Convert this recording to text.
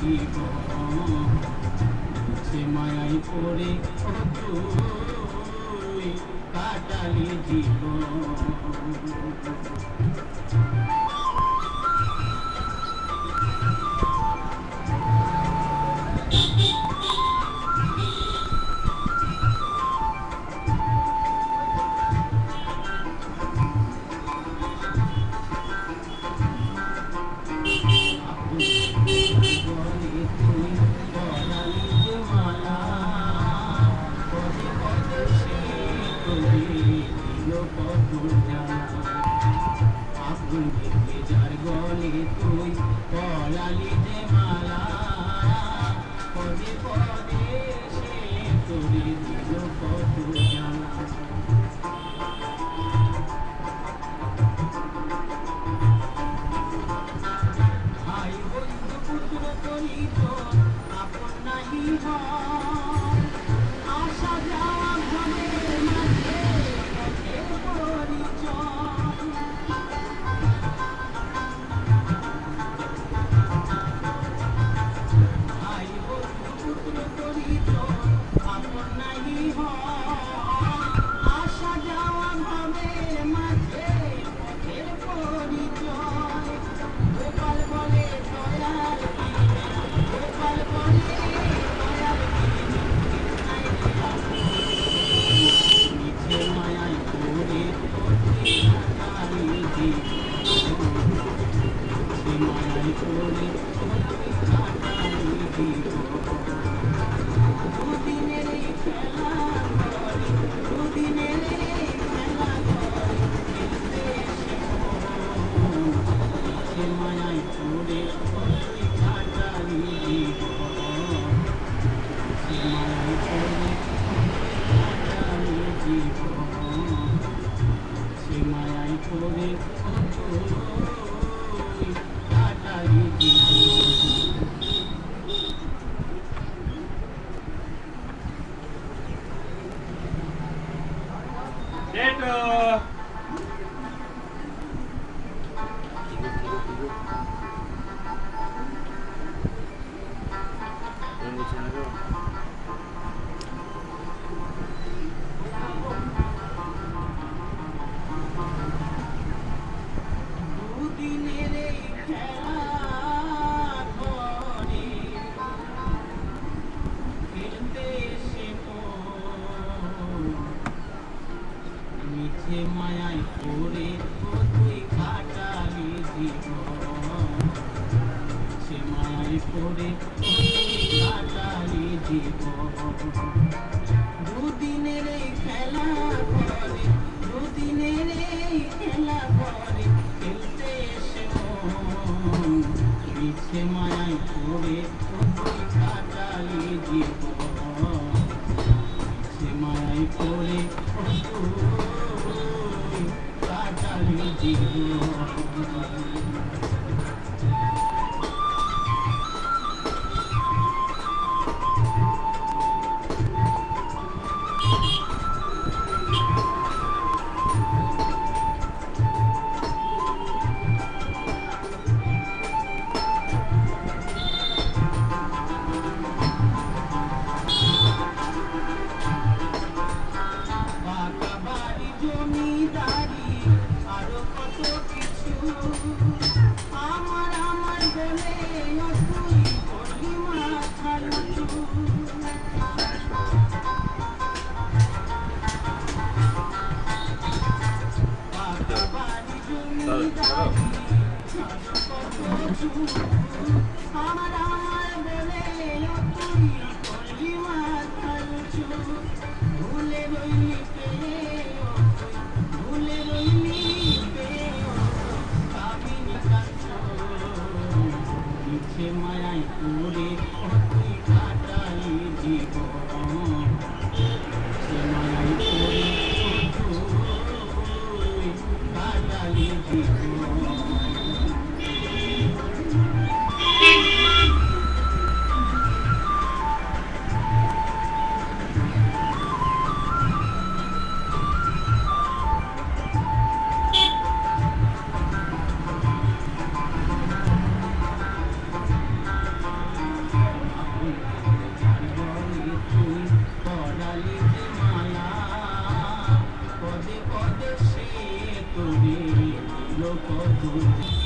জীবন সে মায়ায় পড়ে তুই কাটালি জীবন। যার গলে তুই পড়ালি যে মালা পদে পদে সে তোরে দিল কত জ্বালা। ভাই বন্ধু পুত্র করি তোর আপন নাহি হয় আসা যাওয়া ঘরের মাঝে পথের পরিচয়। ভাই বন্ধু পুত্র করি তোর আপন নাহি হয় আসা যাওয়া ঘরের মাঝে পথের পরিচয়। গোপাল বলে দয়াল কিনে গোপাল বলে দয়াল মিছে মায়ায় পড়ে তুই কাটালি জীবন সে মায়ায় পড়ে তুই কাটালি জীবন। দুদিনের এই খেলা করে দুদিনের এই খেলা করে খেলতে এসে সে মায়ায় পড়ে তুই কাটালি জীবন সে মায়ায় পড়ে কাটালি জীবন সে মায়ায় পড়ে তুই কাটালি জীবন। দুদিনের এই খেলা ঘরে খেলতে এসে মিছে মায়ায় পড়ে তুই কাটালি জীবন সে মায়ায় পড়ে তুই কাটালি জীবন। দুদিনের এই খেলা করে দুদিনের এই খেলা করে খেলতে এসে মিছে মায়ায় পড়ে তুই কাটালি জীবন সে মায়ায় পড়ে তুই কাটালি জীবন। পাকা বাড়ি জমিদারি আরো কত কিছু আমার আমার বলে তুই করলি মাথা উঁচু। পাকা বাড়ি জমিদারি আরো কত কিছু আমার আমার বলে তুই করলি মাথা উঁচু। ভুলে রইলি ভুলে রইলি কামিনী কাঞ্চ মিছে মায়ায় পড়ে তুই কাটালি জীবন সে মায়ায় পড়ে তুই কাটালি জীবন। কত